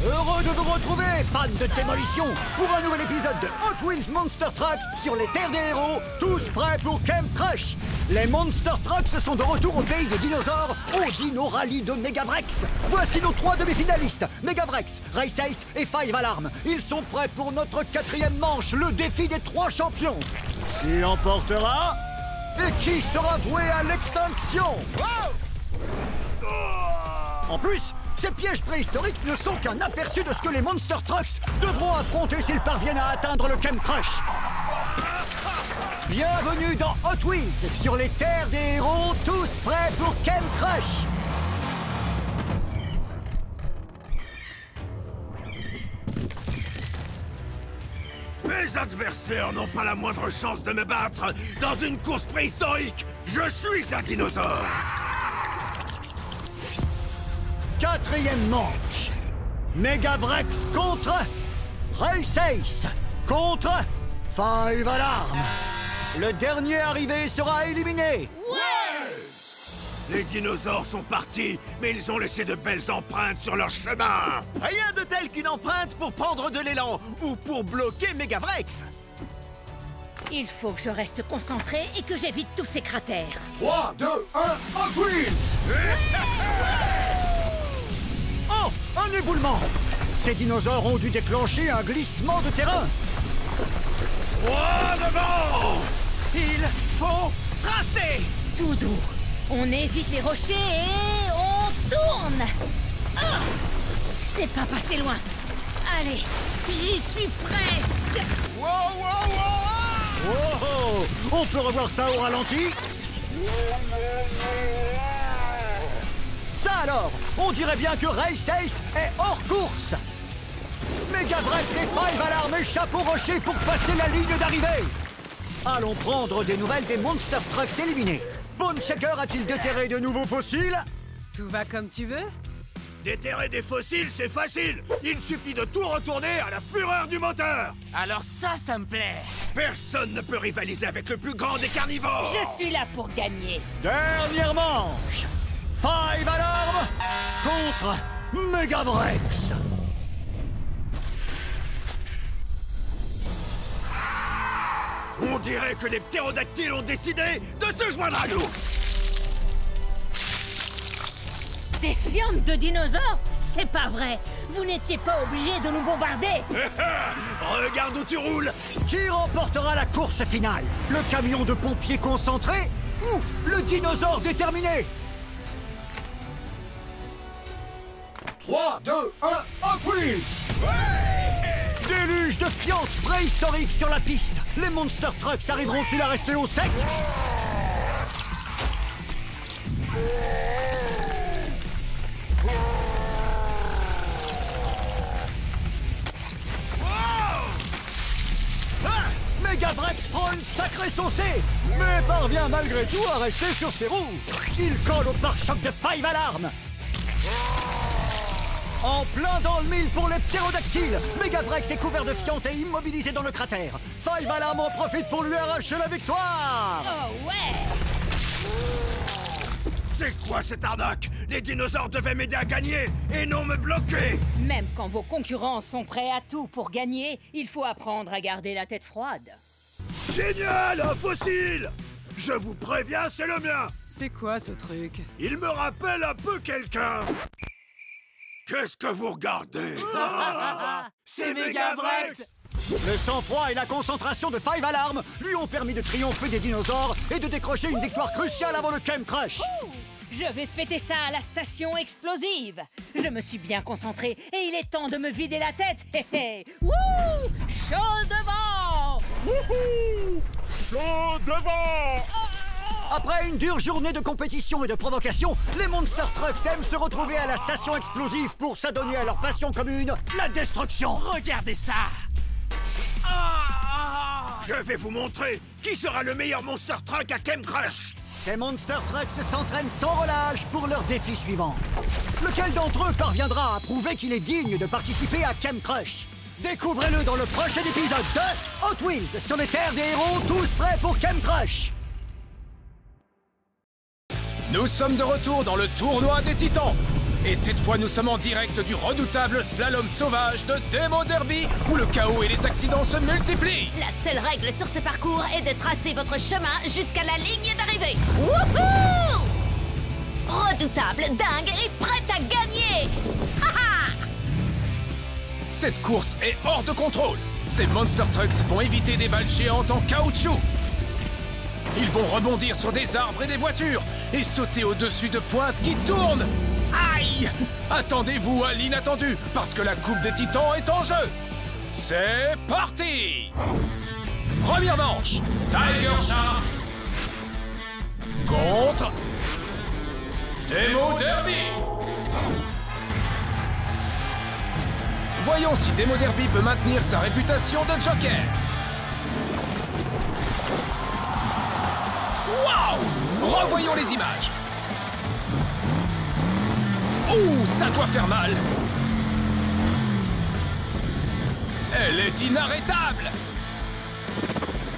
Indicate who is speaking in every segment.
Speaker 1: Heureux de vous retrouver, fans de démolition, pour un nouvel épisode de Hot Wheels Monster Trucks sur les terres des héros, tous prêts pour Camp Crush. Les Monster Trucks sont de retour au pays de dinosaures, au Dino Rally de Megavrex. Voici nos 3 demi-finalistes, Megavrex, Race Ace et Five Alarm. Ils sont prêts pour notre 4e manche, le défi des 3 champions. Qui emportera et qui sera voué à l'extinction? En plus, ces pièges préhistoriques ne sont qu'un aperçu de ce que les Monster Trucks devront affronter s'ils parviennent à atteindre le Camp Crush. Bienvenue dans Hot Wheels, sur les terres des héros, tous prêts pour Camp Crush.
Speaker 2: Mes adversaires n'ont pas la moindre chance de me battre dans une course préhistorique. Je suis un dinosaure.
Speaker 1: 4e manche. Megavrex contre Race Ace contre Five Alarm. Le dernier arrivé sera éliminé.
Speaker 2: Ouais! Les dinosaures sont partis, mais ils ont laissé de belles empreintes sur leur chemin.
Speaker 3: Rien de tel qu'une empreinte pour prendre de l'élan ou pour bloquer Megavrex.
Speaker 4: Il faut que je reste concentré et que j'évite tous ces cratères.
Speaker 1: 3, 2, 1, Hot Wheels. Oh, un éboulement. Ces dinosaures ont dû déclencher un glissement de terrain.
Speaker 2: Droit devant!
Speaker 3: Il faut tracer.
Speaker 4: Tout doux. On évite les rochers et on tourne. Ah, c'est pas passé loin. Allez, j'y suis presque.
Speaker 3: Wow, wow, wow!
Speaker 1: Oh, on peut revoir ça au ralenti. Ça alors, on dirait bien que Race Ace est hors course. Megavrex et Five Alarm échappent au rocher pour passer la ligne d'arrivée. Allons prendre des nouvelles des Monster Trucks éliminés. Bone Shaker a-t-il déterré de nouveaux fossiles?
Speaker 5: Tout va comme tu veux?
Speaker 2: Déterrer des fossiles, c'est facile. Il suffit de tout retourner à la fureur du moteur.
Speaker 5: Alors ça me plaît.
Speaker 2: Personne ne peut rivaliser avec le plus grand des carnivores.
Speaker 4: Je suis là pour gagner.
Speaker 1: Dernière manche. Five Alarm contre Megavrex.
Speaker 2: On dirait que les ptérodactyles ont décidé de se joindre à nous.
Speaker 4: Des fientes de dinosaures? C'est pas vrai. Vous n'étiez pas obligé de nous bombarder.
Speaker 2: Regarde où tu roules.
Speaker 1: Qui remportera la course finale? Le camion de pompiers concentré ou le dinosaure déterminé? 3, 2, 1, Hot Wheels! Déluge de fientes préhistoriques sur la piste. Les Monster Trucks arriveront-ils à rester au sec? Megavrex prend une sacrée saucée, mais parvient malgré tout à rester sur ses roues. Il colle au pare-choc de Five Alarm. En plein dans le mille pour les ptérodactyles. Megavrex est couvert de fientes et immobilisé dans le cratère. Five Alarm en profite pour lui arracher la victoire.
Speaker 4: Oh ouais.
Speaker 2: C'est quoi cette arnaque? Les dinosaures devaient m'aider à gagner et non me bloquer.
Speaker 4: Même quand vos concurrents sont prêts à tout pour gagner, il faut apprendre à garder la tête froide.
Speaker 2: Génial, un fossile! Je vous préviens, c'est le mien.
Speaker 5: C'est quoi ce truc?
Speaker 2: Il me rappelle un peu quelqu'un. Qu'est-ce que vous regardez?
Speaker 5: C'est Megavrex!
Speaker 1: Le sang-froid et la concentration de Five Alarm lui ont permis de triompher des dinosaures et de décrocher une victoire cruciale avant le Camp Crush.
Speaker 4: Je vais fêter ça à la station explosive. Je me suis bien concentré et il est temps de me vider la tête. Hé hé. Wouh! Chaud devant!
Speaker 1: Wouhou!
Speaker 2: Chaud devant!
Speaker 1: Après une dure journée de compétition et de provocation, les Monster Trucks aiment se retrouver à la station explosive pour s'adonner à leur passion commune, la destruction.
Speaker 5: Regardez ça!
Speaker 2: Je vais vous montrer qui sera le meilleur Monster Truck à Camp Crush.
Speaker 1: Ces Monster Trucks s'entraînent sans relâche pour leur défi suivant. Lequel d'entre eux parviendra à prouver qu'il est digne de participer à Camp Crush? Découvrez-le dans le prochain épisode de Hot Wheels sur les terres des héros, tous prêts pour Camp Crush.
Speaker 6: Nous sommes de retour dans le tournoi des Titans. Et cette fois, nous sommes en direct du redoutable slalom sauvage de Demo Derby, où le chaos et les accidents se multiplient.
Speaker 4: La seule règle sur ce parcours est de tracer votre chemin jusqu'à la ligne d'arrivée. Wouhou! Redoutable, dingue et prête à gagner! Haha!
Speaker 6: Cette course est hors de contrôle. Ces Monster Trucks vont éviter des balles géantes en caoutchouc. Ils vont rebondir sur des arbres et des voitures et sauter au-dessus de pointes qui tournent. Aïe! Attendez-vous à l'inattendu, parce que la Coupe des Titans est en jeu. C'est parti! Première manche, Tiger Shark contre Demo Derby. Voyons si Demo Derby peut maintenir sa réputation de joker. Waouh! Revoyons les images. Ouh, ça doit faire mal. Elle est inarrêtable.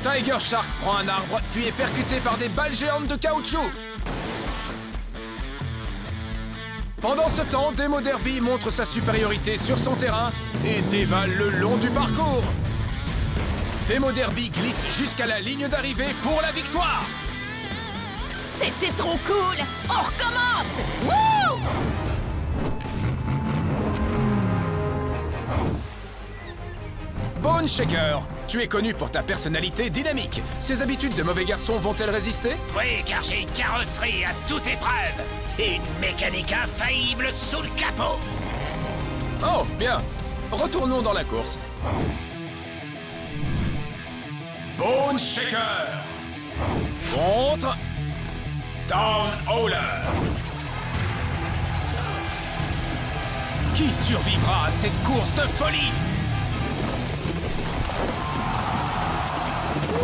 Speaker 6: Tiger Shark prend un arbre, puis est percuté par des balles géantes de caoutchouc. Pendant ce temps, Demo Derby montre sa supériorité sur son terrain et dévale le long du parcours. Demo Derby glisse jusqu'à la ligne d'arrivée pour la victoire.
Speaker 4: C'était trop cool! On recommence! Wouh!
Speaker 6: Bone Shaker, tu es connu pour ta personnalité dynamique. Ces habitudes de mauvais garçon vont-elles résister?
Speaker 5: Oui, car j'ai une carrosserie à toute épreuve et une mécanique infaillible sous le capot.
Speaker 6: Oh, bien. Retournons dans la course. Bone Shaker contre Down Hauler. Qui survivra à cette course de folie?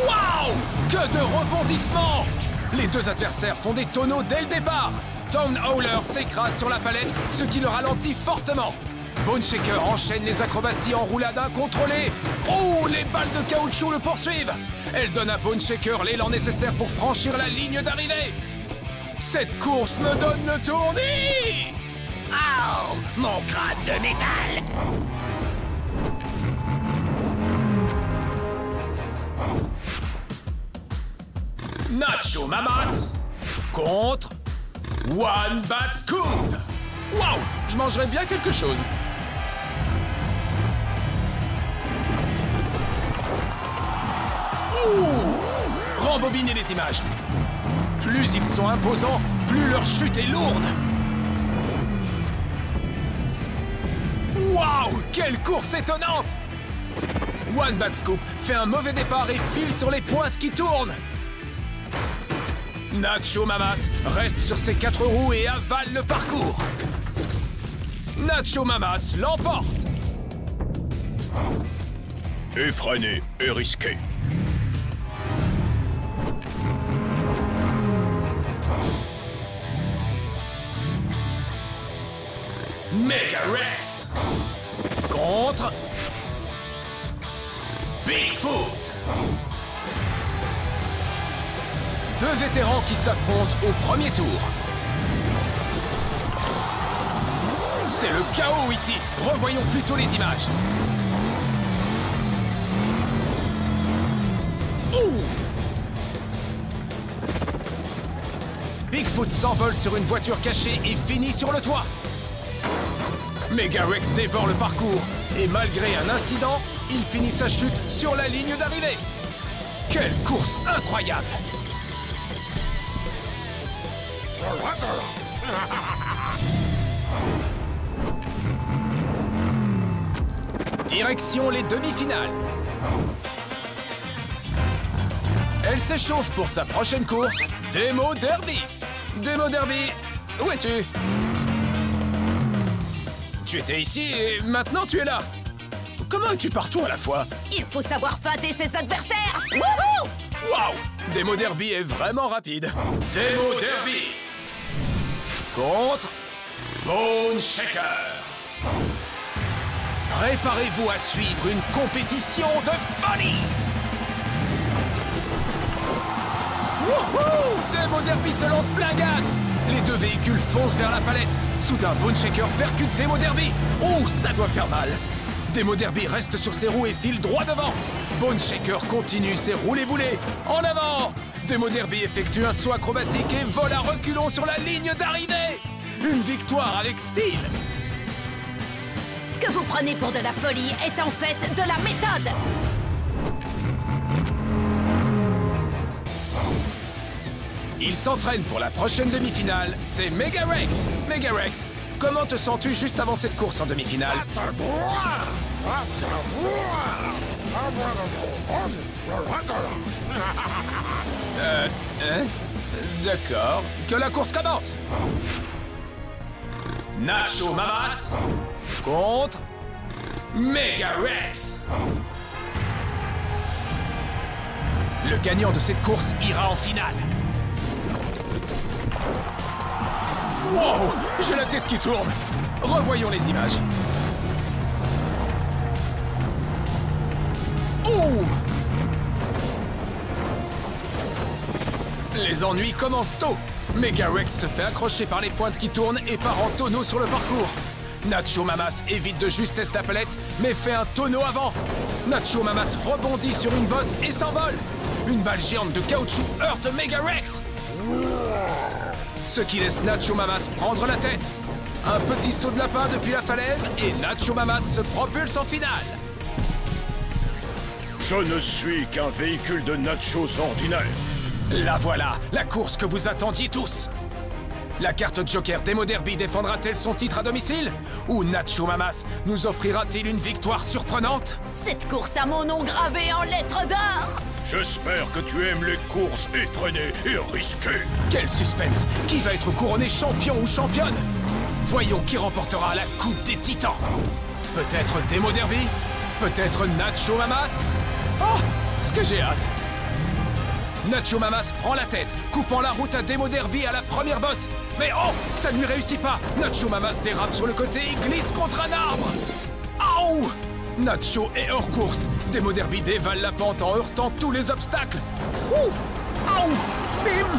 Speaker 6: Waouh! Que de rebondissements! Les deux adversaires font des tonneaux dès le départ. Down Hauler s'écrase sur la palette, ce qui le ralentit fortement. Bone Shaker enchaîne les acrobaties en roulade incontrôlée. Oh, les balles de caoutchouc le poursuivent. Elle donne à Bone Shaker l'élan nécessaire pour franchir la ligne d'arrivée. Cette course me donne le tournis.
Speaker 5: Oh, mon crâne de métal!
Speaker 6: Nacho Mamas contre One Bad Scoop. Waouh, je mangerais bien quelque chose. Ouh, rembobinez les images. Plus ils sont imposants, plus leur chute est lourde. Waouh, quelle course étonnante! One Bad Scoop fait un mauvais départ et file sur les pointes qui tournent. Nacho Mamas reste sur ses 4 roues et avale le parcours. Nacho Mamas l'emporte. Effréné et risqué. Mega Rex contre Bigfoot. Deux vétérans qui s'affrontent au premier tour. C'est le chaos ici. Revoyons plutôt les images. Ouh! Bigfoot s'envole sur une voiture cachée et finit sur le toit. Mega Rex dévore le parcours et malgré un incident, il finit sa chute sur la ligne d'arrivée. Quelle course incroyable! Direction les demi-finales. Elle s'échauffe pour sa prochaine course, Demo Derby. Demo Derby, où es-tu? Tu étais ici et maintenant tu es là. Comment es-tu partout à la fois?
Speaker 4: Il faut savoir feinter ses adversaires. Wouhou!
Speaker 6: Waouh! Demo Derby est vraiment rapide. Demo Derby contre Bone Shaker. Préparez-vous à suivre une compétition de folie. Wouhou! Demo Derby se lance plein gaz. Les deux véhicules foncent vers la palette. Soudain, Bone Shaker percute Demo Derby. Oh, ça doit faire mal. Demo Derby reste sur ses roues et file droit devant. Bone Shaker continue ses roulés-boulés. En avant! Demo Derby effectue un saut acrobatique et vole à reculons sur la ligne d'arrivée. Une victoire avec style.
Speaker 4: Ce que vous prenez pour de la folie est en fait de la méthode.
Speaker 6: Il s'entraîne pour la prochaine demi-finale, c'est Megarex. Megarex, comment te sens-tu juste avant cette course en demi-finale? D'accord, que la course commence. Nacho Mamas contre Megarex. Le gagnant de cette course ira en finale. Wow, j'ai la tête qui tourne. Revoyons les images. Oh! Les ennuis commencent tôt. Megarex se fait accrocher par les pointes qui tournent et part en tonneau sur le parcours. Nacho Mamas évite de justesse la palette, mais fait un tonneau avant. Nacho Mamas rebondit sur une bosse et s'envole. Une balle géante de caoutchouc heurte Megarex. Ce qui laisse Nacho Mamas prendre la tête. Un petit saut de lapin depuis la falaise et Nacho Mamas se propulse en finale.
Speaker 2: Je ne suis qu'un véhicule de nachos ordinaire.
Speaker 6: La voilà, la course que vous attendiez tous. La carte Joker Demo Derby défendra-t-elle son titre à domicile? Ou Nacho Mamas nous offrira-t-il une victoire surprenante?
Speaker 4: Cette course a mon nom gravé en lettres d'or.
Speaker 2: J'espère que tu aimes les courses effrénées et risquées.
Speaker 6: Quel suspense! Qui va être couronné champion ou championne? Voyons qui remportera la Coupe des Titans. Peut-être Demo Derby? Peut-être Nacho Mamas? Oh! Ce que j'ai hâte! Nacho Mamas prend la tête, coupant la route à Demo Derby à la première bosse. Mais oh! Ça ne lui réussit pas! Nacho Mamas dérape sur le côté et glisse contre un arbre. Aouh! Nacho est hors course. Demo Derby dévale la pente en heurtant tous les obstacles. Ouh! Aouh! Bim!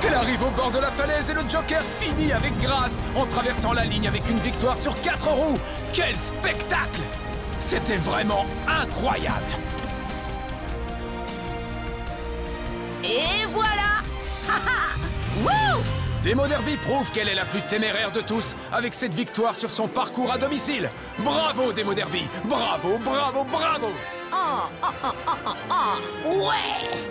Speaker 6: Elle arrive au bord de la falaise et le Joker finit avec grâce en traversant la ligne avec une victoire sur 4 roues. Quel spectacle! C'était vraiment incroyable!
Speaker 4: Et voilà. Wouh!
Speaker 6: Demo Derby prouve qu'elle est la plus téméraire de tous avec cette victoire sur son parcours à domicile. Bravo Demo Derby! Bravo, bravo, bravo!
Speaker 4: Ouais!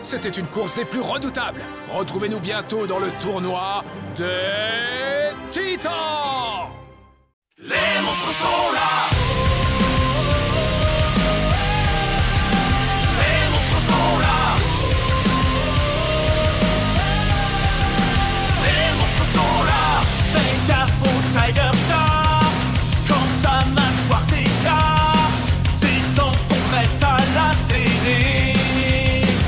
Speaker 6: C'était une course des plus redoutables. Retrouvez-nous bientôt dans le tournoi des Titans!
Speaker 5: Les monstres sont là. Les monstres sont là. Les monstres sont là. Fais gaffe au Tiger Shark. Quand sa mâchoire s'écarte, ses dents sont prêtes à lacérer.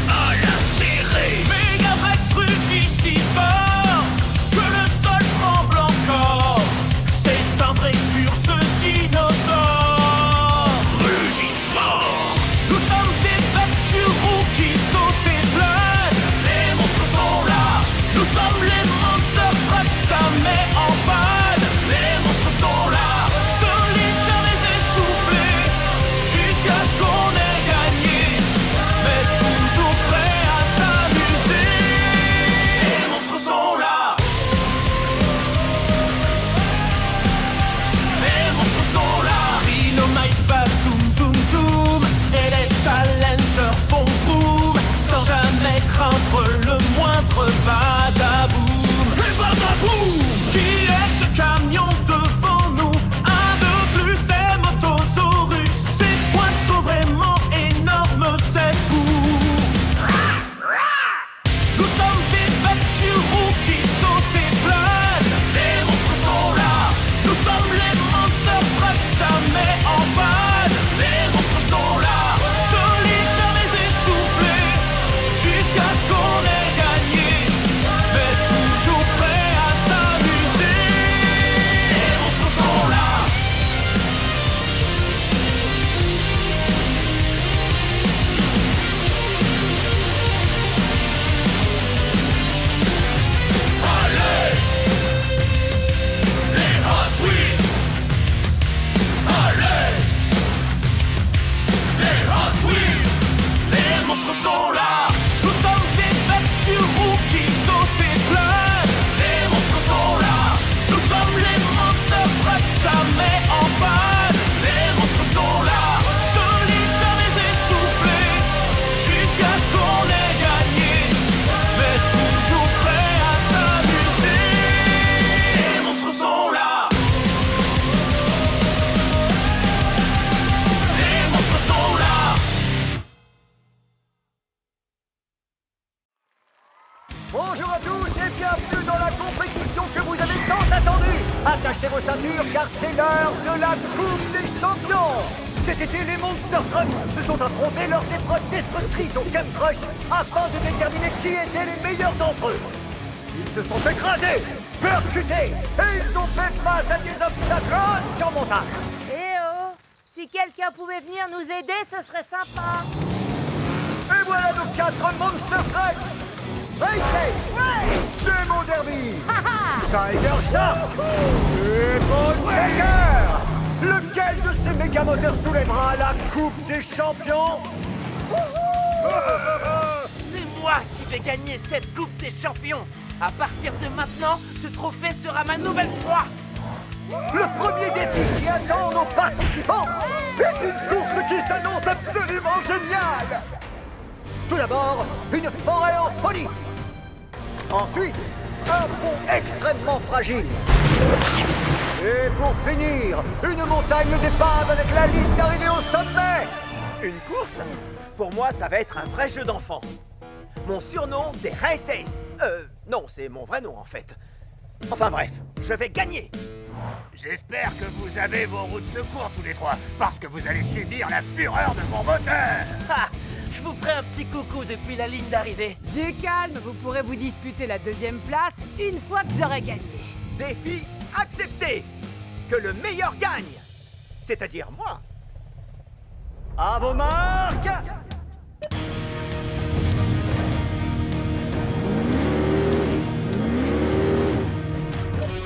Speaker 5: À lacérer. Megarex rugit si fort que le sol tremble encore. C'est un vrai dur ce dinosaure.
Speaker 1: car c'est l'heure de la Coupe des Champions. Cet été, les Monster Trucks se sont affrontés lors d'épreuves destructrices au Camp Crush afin de déterminer qui étaient les meilleurs d'entre eux. Ils se sont écrasés, percutés, et ils ont fait face à des obstacles insurmontables.
Speaker 4: Eh oh! Si quelqu'un pouvait venir nous aider, ce serait sympa.
Speaker 1: Et voilà nos 4 Monster Trucks. Race, Demo Derby, Tiger Shark et Bone Shaker. Lequel de ces méga moteurs soulèvera la Coupe des Champions?
Speaker 5: C'est moi qui vais gagner cette Coupe des Champions. À partir de maintenant, ce trophée sera ma nouvelle proie.
Speaker 1: Le premier défi qui attend nos participants est une course qui s'annonce absolument géniale. Tout d'abord, une forêt en folie. Ensuite, un pont extrêmement fragile. Et pour finir, une montagne d'épave avec la ligne d'arrivée au sommet.
Speaker 3: Une course? Pour moi, ça va être un vrai jeu d'enfant. Mon surnom, c'est Race Ace. Non, c'est mon vrai nom, en fait. Enfin bref, je vais gagner.
Speaker 2: J'espère que vous avez vos roues de secours tous les trois, parce que vous allez subir la fureur de mon moteur.
Speaker 5: Ha! Je vous ferai un petit coucou depuis la ligne d'arrivée.
Speaker 7: Du calme, vous pourrez vous disputer la deuxième place une fois que j'aurai gagné.
Speaker 3: Défi accepté. Que le meilleur gagne. C'est-à-dire moi.
Speaker 1: À vos marques.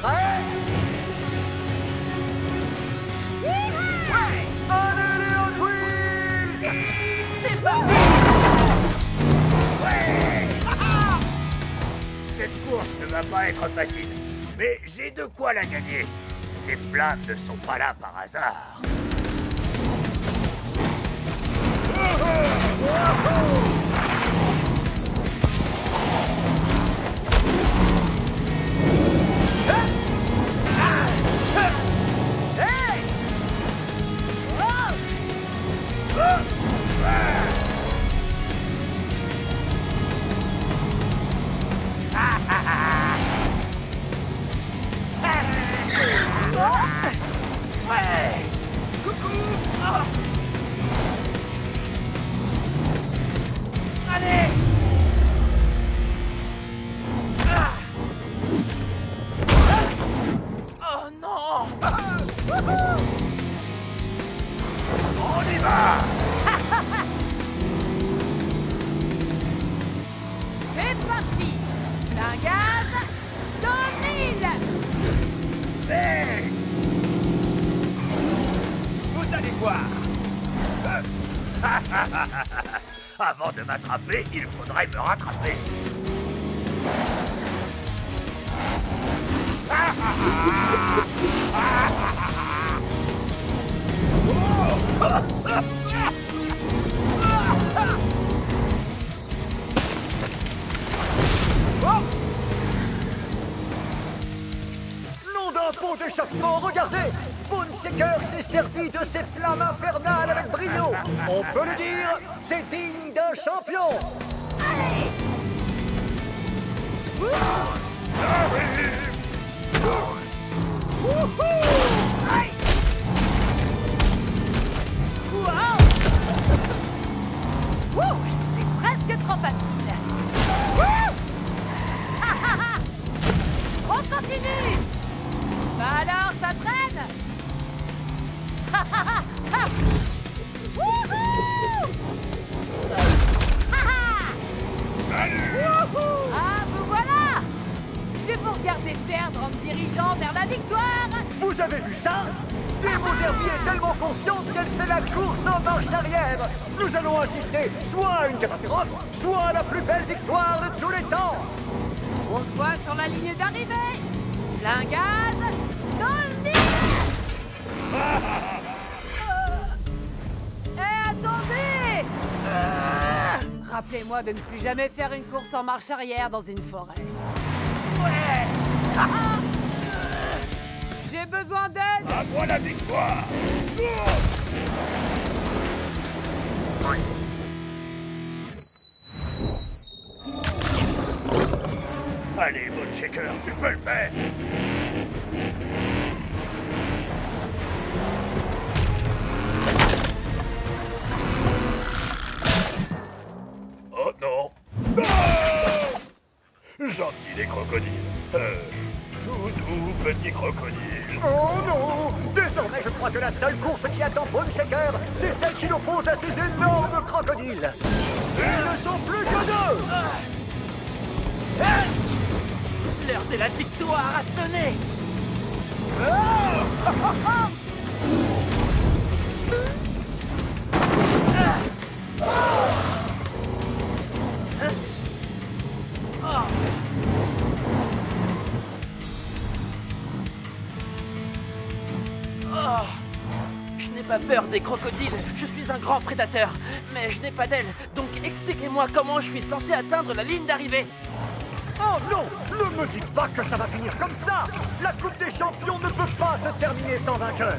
Speaker 1: Prêt? Allez les Hot Wheels!
Speaker 5: C'est parti!
Speaker 2: Ouais. Cette course ne va pas être facile, mais j'ai de quoi la gagner. Ces flammes ne sont pas là par hasard.
Speaker 5: Allez! Oh non!
Speaker 2: On y va!
Speaker 7: C'est parti! Plein gaz, dans le mille!
Speaker 2: Hey!
Speaker 3: Vous allez voir.
Speaker 2: Avant de m'attraper, il faudrait me rattraper.
Speaker 1: Nom d'un pont d'échappement, regardez! Bone Shaker s'est servi de ses flammes infernales avec brio. On peut le dire, c'est digne d'un champion.
Speaker 7: Wow! Wouh! C'est presque trop facile! Wouh! On continue! Bah alors, ça traîne! Wouhou! Ah, vous voilà! Je vais vous regarder perdre en me dirigeant vers la victoire!
Speaker 1: Vous avez vu ça? Demo Derby est tellement confiante qu'elle fait la course en marche arrière. Nous allons assister soit à une catastrophe, soit à la plus belle victoire de tous les temps.
Speaker 7: On se voit sur la ligne d'arrivée! Plein gaz, dans le mille! Attendez! Rappelez-moi de ne plus jamais faire une course en marche arrière dans une forêt.
Speaker 5: Ouais!
Speaker 7: J'ai besoin d'aide!
Speaker 2: À moi la victoire! Allez, Bone Shaker, tu peux le faire! crocodile. Tout doux petit crocodile.
Speaker 1: Oh non! Désormais, je crois que la seule course qui attend Bone Shaker, c'est celle qui l'oppose à ces énormes crocodiles. Ils ne sont plus que deux!
Speaker 5: L'heure de la victoire a sonné. Je n'ai pas peur des crocodiles, je suis un grand prédateur, mais je n'ai pas d'ailes, donc expliquez-moi comment je suis censé atteindre la ligne d'arrivée.
Speaker 1: Oh non! Ne me dites pas que ça va finir comme ça! La Coupe des Champions ne peut pas se terminer sans vainqueur!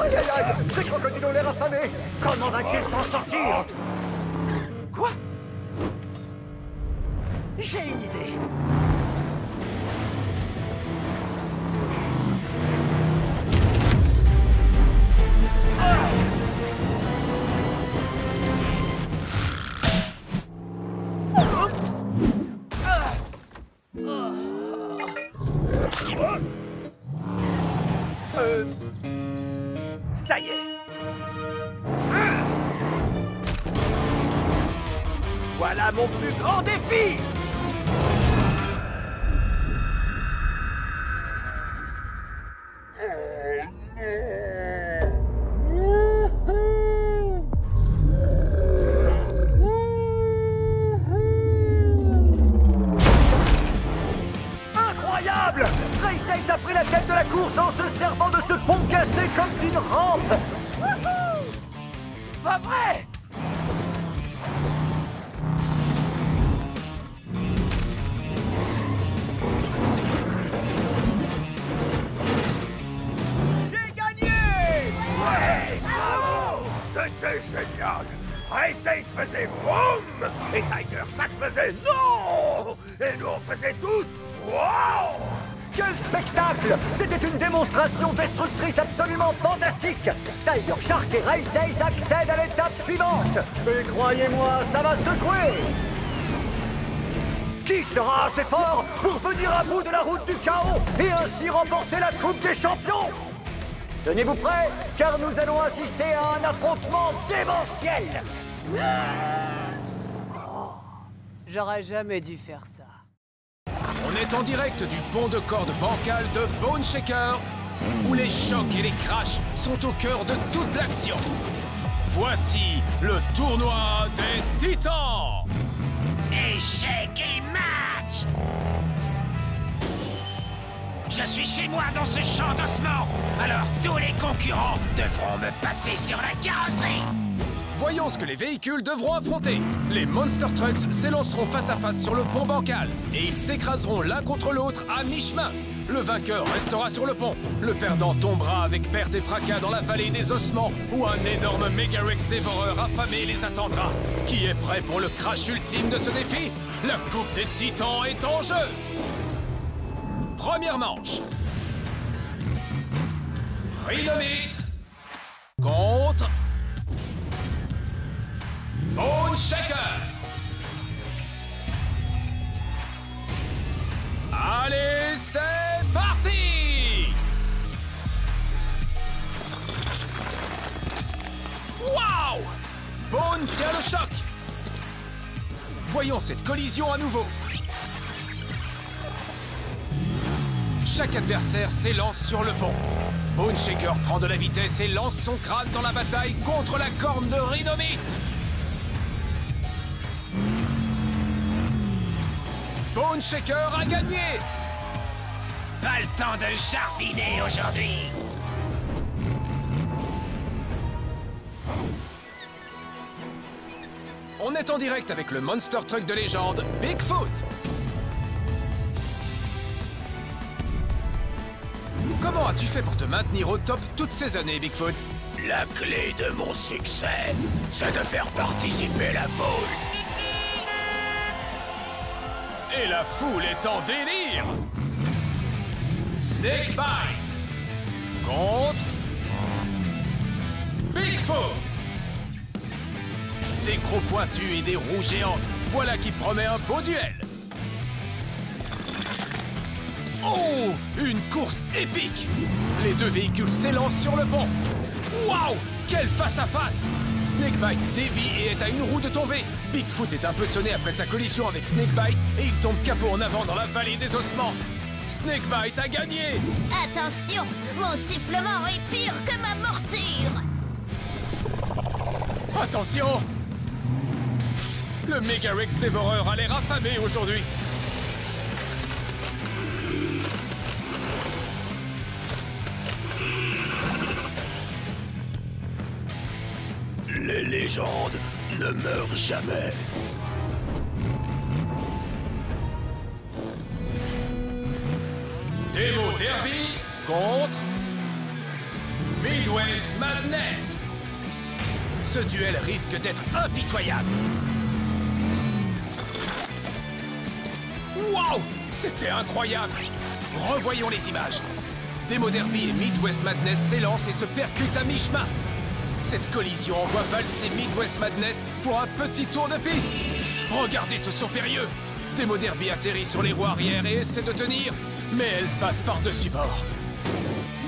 Speaker 1: Aïe aïe aïe! Ces crocodiles ont l'air affamés! Comment va-t-il s'en sortir?
Speaker 5: Quoi? J'ai une idée.
Speaker 3: Ça y est. Voilà mon plus grand défi.
Speaker 1: Incroyable! Race a pris la tête de la course en se servant de ce pont cassé comme d'une rampe!
Speaker 5: C'est pas vrai!
Speaker 3: J'ai gagné!
Speaker 2: Ouais, bravo! C'était génial! Race Ace faisait boum! Et Tiger Shark faisait non! Et nous on faisait tous wow!
Speaker 1: Quel spectacle! C'était une démonstration destructrice absolument fantastique! Tiger Shark et Race Ace accèdent à l'étape suivante! Et croyez-moi, ça va secouer! Qui sera assez fort pour venir à bout de la route du chaos et ainsi remporter la Coupe des Champions? Tenez-vous prêts, car nous allons assister à un affrontement démentiel!
Speaker 7: J'aurais jamais dû faire ça.
Speaker 6: On est en direct du pont de corde bancal de Bone Shaker, où les chocs et les crashs sont au cœur de toute l'action. Voici le tournoi des Titans!
Speaker 8: Échec et match! Je suis chez moi dans ce champ d'ossements, alors tous les concurrents devront me passer sur la carrosserie.
Speaker 6: Voyons ce que les véhicules devront affronter. Les Monster Trucks s'élanceront face à face sur le pont bancal et ils s'écraseront l'un contre l'autre à mi-chemin. Le vainqueur restera sur le pont. Le perdant tombera avec perte et fracas dans la vallée des ossements où un énorme Megarex dévoreur affamé les attendra. Qui est prêt pour le crash ultime de ce défi? La Coupe des Titans est en jeu. Première manche. Rhynomite contre Bone Shaker. Allez, c'est parti! Waouh! Bone tient le choc. Voyons cette collision à nouveau. Chaque adversaire s'élance sur le pont. Bone Shaker prend de la vitesse et lance son crâne dans la bataille contre la corne de Rhynomite. Bone Shaker a gagné!
Speaker 8: Pas le temps de jardiner aujourd'hui.
Speaker 6: On est en direct avec le Monster Truck de légende, Bigfoot. Comment as-tu fait pour te maintenir au top toutes ces années, Bigfoot?
Speaker 2: La clé de mon succès, c'est de faire participer la foule.
Speaker 6: Et la foule est en délire! Snakebite contre Bigfoot! Des crocs pointus et des roues géantes, voilà qui promet un beau duel! Oh! Une course épique! Les deux véhicules s'élancent sur le pont. Waouh! Quel face-à-face! Snakebite dévie et est à une roue de tomber. Bigfoot est un peu sonné après sa collision avec Snakebite et il tombe capot en avant dans la vallée des ossements. Snakebite a gagné!
Speaker 9: Attention, mon sifflement est pire que ma morsure.
Speaker 6: Attention! Le Megarex dévoreur a l'air affamé aujourd'hui.
Speaker 2: Les légendes ne meurent jamais.
Speaker 6: Demo Derby contre Midwest Madness. Ce duel risque d'être impitoyable. Waouh! C'était incroyable! Revoyons les images. Demo Derby et Midwest Madness s'élancent et se percutent à mi-chemin. Cette collision envoie valser Midwest Madness pour un petit tour de piste. Regardez ce saut périlleux. Demo Derby atterrit sur les roues arrière et essaie de tenir, mais elle passe par-dessus bord.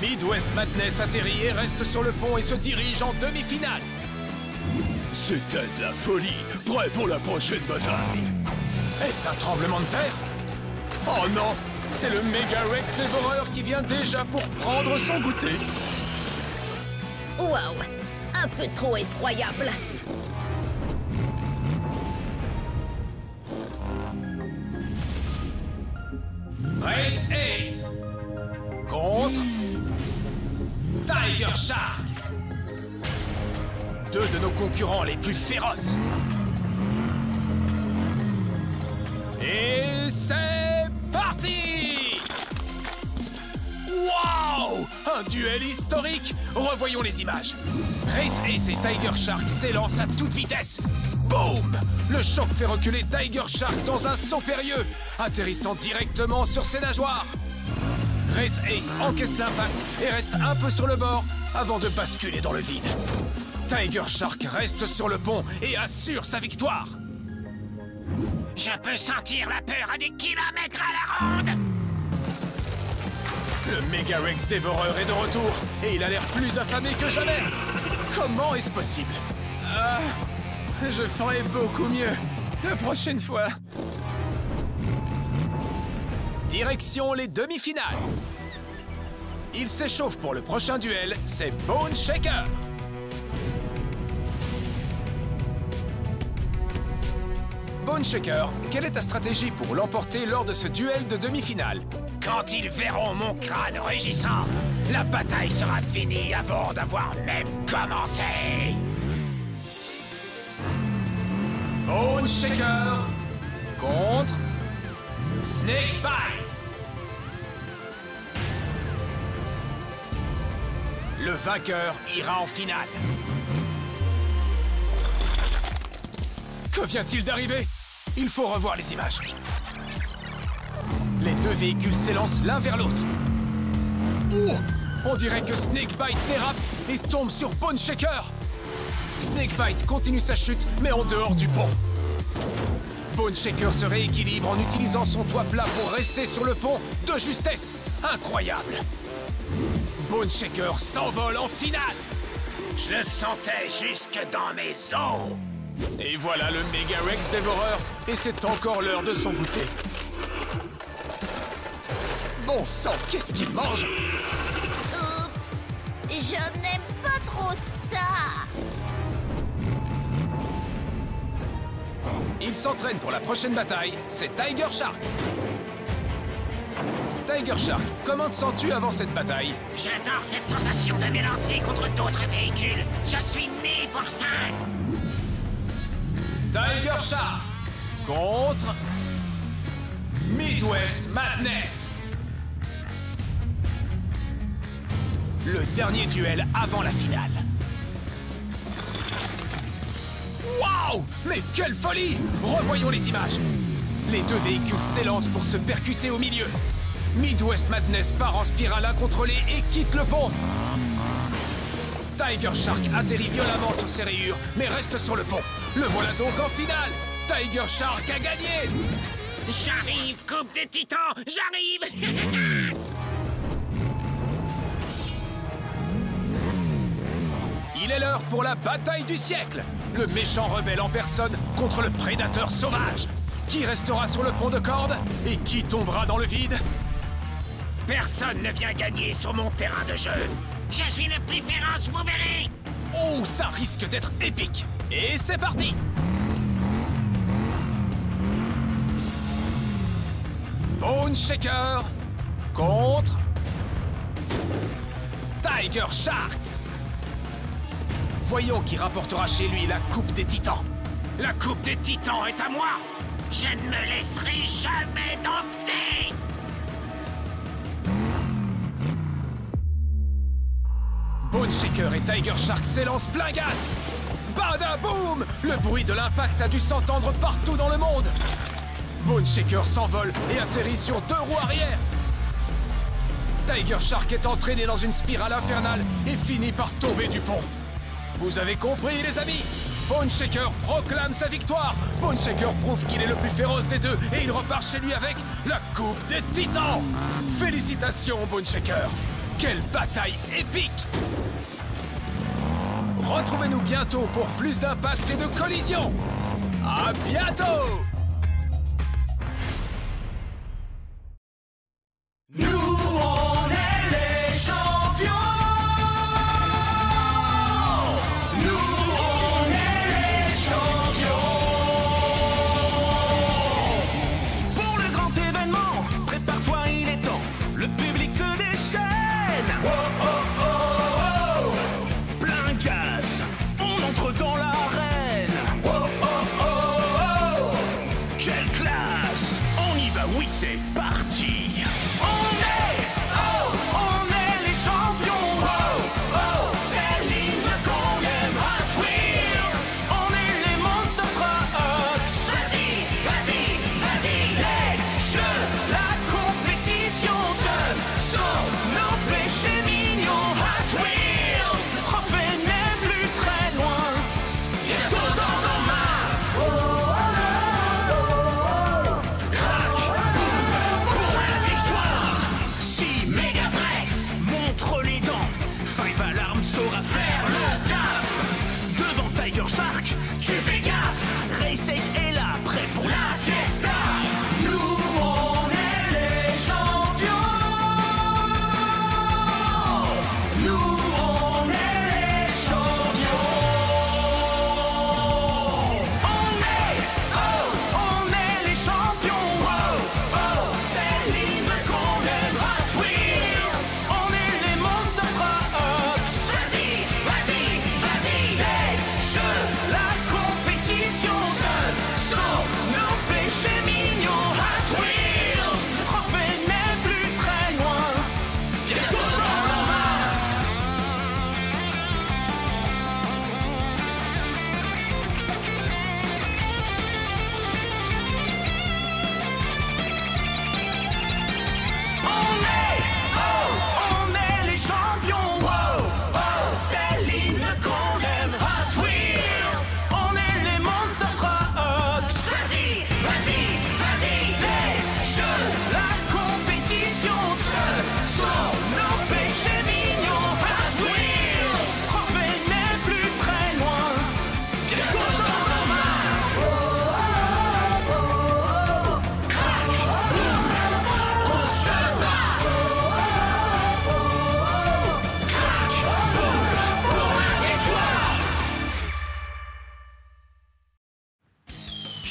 Speaker 6: Midwest Madness atterrit et reste sur le pont et se dirige en demi-finale.
Speaker 2: C'était de la folie, prêt pour la prochaine bataille.
Speaker 6: Est-ce un tremblement de terre? Oh non! C'est le Megarex dévoreur qui vient déjà pour prendre son goûter.
Speaker 9: Waouh, un peu trop effroyable.
Speaker 6: Race Ace contre Tiger Shark. Deux de nos concurrents les plus féroces. Et c'est parti! Waouh! Un duel historique! Revoyons les images. Race Ace et Tiger Shark s'élancent à toute vitesse. Boum! Le choc fait reculer Tiger Shark dans un saut périlleux, atterrissant directement sur ses nageoires. Race Ace encaisse l'impact et reste un peu sur le bord avant de basculer dans le vide. Tiger Shark reste sur le pont et assure sa victoire.
Speaker 8: Je peux sentir la peur à des kilomètres à la ronde.
Speaker 6: Le Megarex dévoreur est de retour et il a l'air plus affamé que jamais. Comment est-ce possible? Je ferai beaucoup mieux la prochaine fois. Direction les demi-finales. Il s'échauffe pour le prochain duel, c'est Bone Shaker. Bone Shaker, quelle est ta stratégie pour l'emporter lors de ce duel de demi-finale?
Speaker 8: Quand ils verront mon crâne rugissant, la bataille sera finie avant d'avoir même commencé.
Speaker 6: Bone Shaker contre Snakebite. Le vainqueur ira en finale. Que vient-il d'arriver? Il faut revoir les images. Les deux véhicules s'élancent l'un vers l'autre. Oh! On dirait que Snakebite dérape et tombe sur Bone Shaker. Snakebite continue sa chute, mais en dehors du pont. Bone Shaker se rééquilibre en utilisant son toit plat pour rester sur le pont de justesse. Incroyable! Bone Shaker s'envole en finale.
Speaker 8: Je le sentais jusque dans mes os.
Speaker 6: Et voilà le Megarex dévoreur, et c'est encore l'heure de son goûter. Bon sang, qu'est-ce qu'il mange?
Speaker 9: Oups, je n'aime pas trop ça.
Speaker 6: Il s'entraîne pour la prochaine bataille, c'est Tiger Shark. Tiger Shark, comment te sens-tu avant cette bataille?
Speaker 8: J'adore cette sensation de m'élancer contre d'autres véhicules. Je suis né pour ça.
Speaker 6: Tiger Shark contre Midwest Madness. Le dernier duel avant la finale. Waouh! Mais quelle folie! Revoyons les images. Les deux véhicules s'élancent pour se percuter au milieu. Midwest Madness part en spirale incontrôlée et quitte le pont. Tiger Shark atterrit violemment sur ses rayures, mais reste sur le pont. Le voilà donc en finale. Tiger Shark a gagné.
Speaker 8: J'arrive, coupe des titans, j'arrive.
Speaker 6: Il est l'heure pour la bataille du siècle. Le méchant rebelle en personne contre le prédateur sauvage. Qui restera sur le pont de corde et qui tombera dans le vide?
Speaker 8: Personne ne vient gagner sur mon terrain de jeu. Je suis le plus féroce, vous verrez.
Speaker 6: Oh, ça risque d'être épique. Et c'est parti! Bone Shaker contre Tiger Shark. Voyons qui rapportera chez lui la Coupe des Titans.
Speaker 8: La Coupe des Titans est à moi. Je ne me laisserai jamais dompter.
Speaker 6: Bone Shaker et Tiger Shark s'élancent plein gaz. Badaboum! Le bruit de l'impact a dû s'entendre partout dans le monde. Bone Shaker s'envole et atterrit sur 2 roues arrière. Tiger Shark est entraîné dans une spirale infernale et finit par tomber du pont. Vous avez compris, les amis? Bone Shaker proclame sa victoire. Bone Shaker prouve qu'il est le plus féroce des deux et il repart chez lui avec la Coupe des Titans. Félicitations, Bone Shaker. Quelle bataille épique! Retrouvez-nous bientôt pour plus d'impact et de collisions. À bientôt!
Speaker 5: Nous, on est les champions. Nous, on est les champions. Pour le grand événement, prépare-toi, il est temps. Le public se déchaîne. Oh, oh, oh, oh. Plein gaz, on entre dans l'arène. Oh, oh, oh, oh. Quelle classe. On y va, oui, c'est parti.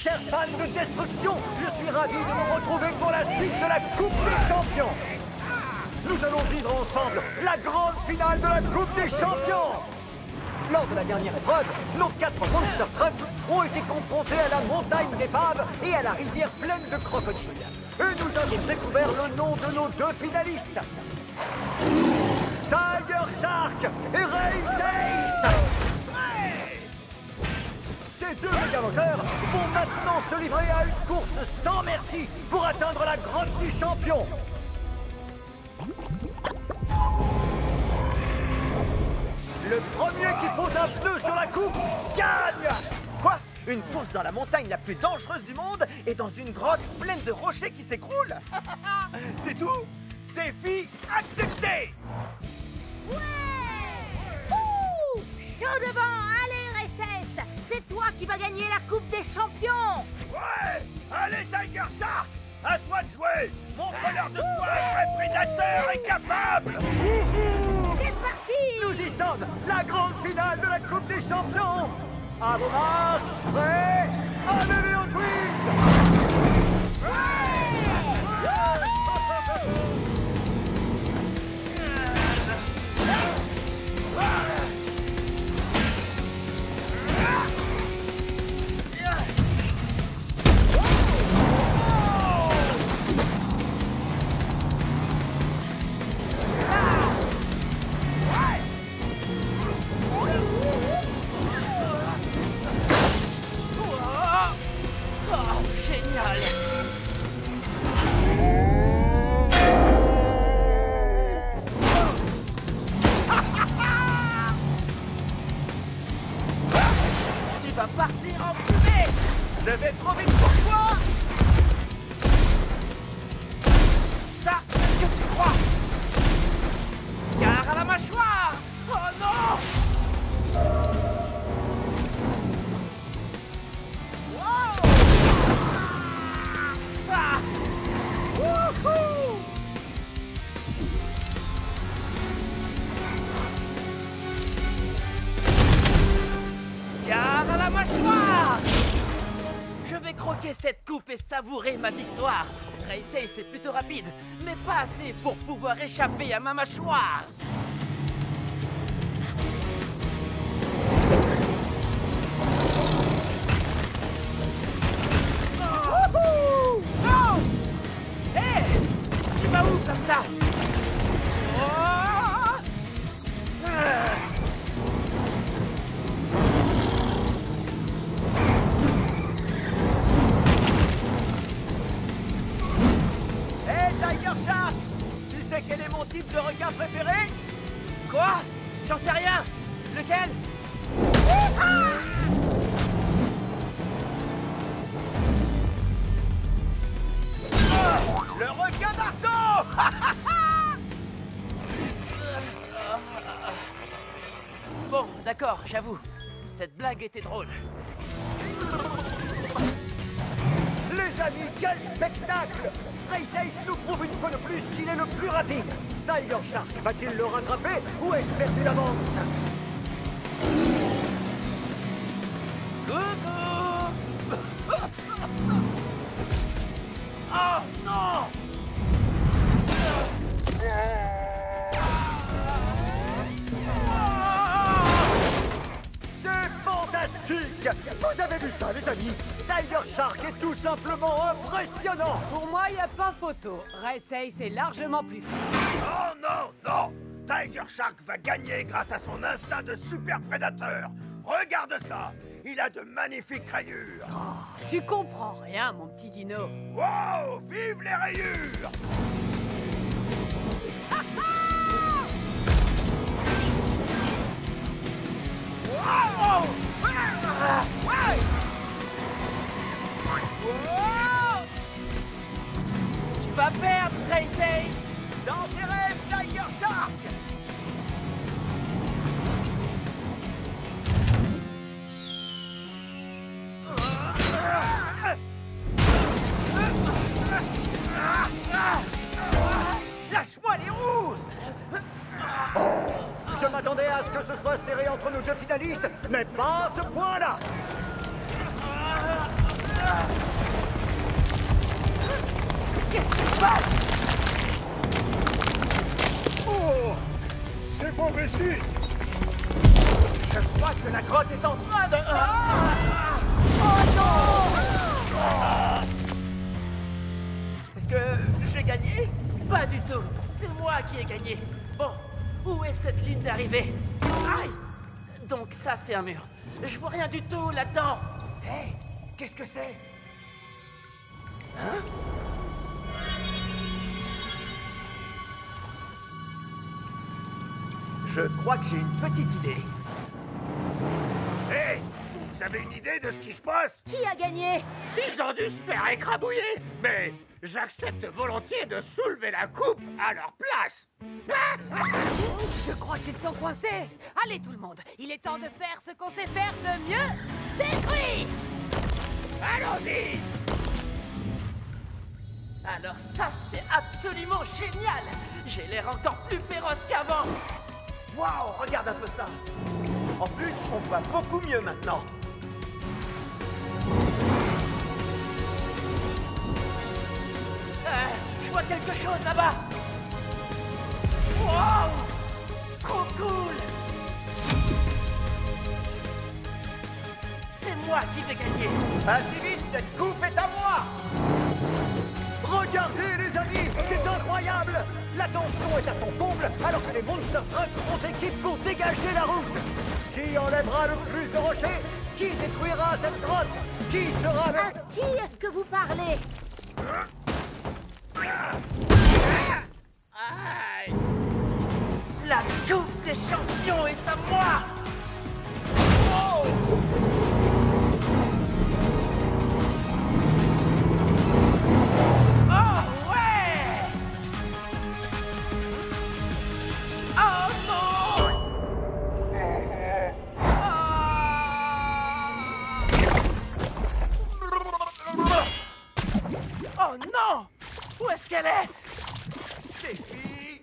Speaker 1: Chers fans de destruction, je suis ravi de vous retrouver pour la suite de la Coupe des Champions. Nous allons vivre ensemble la grande finale de la Coupe des Champions. Lors de la dernière épreuve, nos 4 Monster Trucks ont été confrontés à la montagne d'épaves et à la rivière pleine de crocodiles. Et nous avons découvert le nom de nos 2 finalistes. Tiger Shark et Race Ace. Ces 2 méga-moteurs vont maintenant se livrer à une course sans merci pour atteindre la grotte du champion. Le premier qui pose un pneu sur la coupe gagne.
Speaker 3: Quoi? Une course dans la montagne la plus dangereuse du monde et dans une grotte pleine de rochers qui s'écroulent? C'est tout? Défi accepté!
Speaker 4: Ouais! Ouh!
Speaker 7: chaud devant. Allez, RSS, c'est toi qui vas gagner la Coupe des Champions.
Speaker 2: Ouais! Allez, Tiger Shark! À toi de jouer! Montre-leur de quoi un vrai prédateur est capable!
Speaker 7: C'est parti.
Speaker 1: Nous y sommes! La grande finale de la Coupe des Champions! À vos marques, prêts, allez au Twins!
Speaker 5: Génial! Tu vas partir en fumée!
Speaker 3: Je vais trop vite pour toi!
Speaker 5: Ça, c'est ce que tu crois! Gare à la mâchoire! Oh non! Ah! Wouhou! Gare à la mâchoire! Je vais croquer cette coupe et savourer ma victoire. Race c'est plutôt rapide, mais pas assez pour pouvoir échapper à ma mâchoire. Wouhou! Non! Hé! Tu vas où comme ça? Oh! Ah!
Speaker 3: Hé, Tiger Shark! Tu sais quel est mon type de requin préféré?
Speaker 5: Quoi? J'en sais rien. Lequel?
Speaker 3: Le requin marteau!
Speaker 5: Bon, d'accord, j'avoue. Cette blague était drôle.
Speaker 1: Les amis, quel spectacle! Race nous prouve une fois de plus qu'il est le plus rapide. Tiger Shark va-t-il le rattraper ou est-ce perdu d'avance?
Speaker 5: Oh non!
Speaker 1: C'est fantastique! Vous avez vu ça, les amis? Tiger Shark est tout simplement impressionnant!
Speaker 7: Pour moi, il n'y a pas photo. Race est largement plus fort.
Speaker 2: Oh non, non! Tiger Shark va gagner grâce à son instinct de super prédateur! Regarde ça! Il a de magnifiques rayures!
Speaker 7: Tu comprends rien, mon petit dino.
Speaker 2: Wow! Vive les rayures!
Speaker 5: Wow!
Speaker 2: Ouais!
Speaker 5: Tu vas perdre, Race!
Speaker 3: Dans tes rêves, Tiger Shark! Lâche-moi les roues!
Speaker 1: Je m'attendais à ce que ce soit serré entre nos deux finalistes, mais pas à ce point-là!
Speaker 5: Qu'est-ce qui se passe?
Speaker 2: Oh! C'est mauvais signe!
Speaker 3: Je crois que la grotte est en train de...
Speaker 5: Est-ce que j'ai gagné? Pas du tout. C'est moi qui ai gagné. Bon, où est cette ligne d'arrivée? Aïe! Donc ça, c'est un mur. Je vois rien du tout là-dedans.
Speaker 1: Hé, qu'est-ce que c'est?
Speaker 3: Je crois que j'ai une petite idée.
Speaker 2: Hé! Vous avez une idée de ce qui se passe?
Speaker 7: Qui a gagné?
Speaker 2: Ils ont dû se faire écrabouiller! Mais j'accepte volontiers de soulever la coupe à leur place.
Speaker 7: Je crois qu'ils sont coincés. Allez tout le monde, il est temps de faire ce qu'on sait faire de mieux. Détruire.
Speaker 2: Allons-y.
Speaker 5: Alors ça, c'est absolument génial. J'ai l'air encore plus féroce qu'avant.
Speaker 3: Waouh, regarde un peu ça. En plus, on voit beaucoup mieux maintenant.
Speaker 5: Je vois quelque chose là-bas. Wow, trop cool. C'est moi qui vais gagner.
Speaker 3: Assez vite, cette coupe est à moi.
Speaker 1: Regardez les amis, c'est incroyable! La tension est à son comble alors que les Monster Trucks sont équipés pour dégager la route. Qui enlèvera le plus de rochers? Qui détruira cette grotte? Qui sera le...
Speaker 4: À qui est-ce que vous parlez?
Speaker 5: Aïe. La coupe des champions est à moi. Oh. Oh non! Où est-ce qu'elle est?
Speaker 3: Défi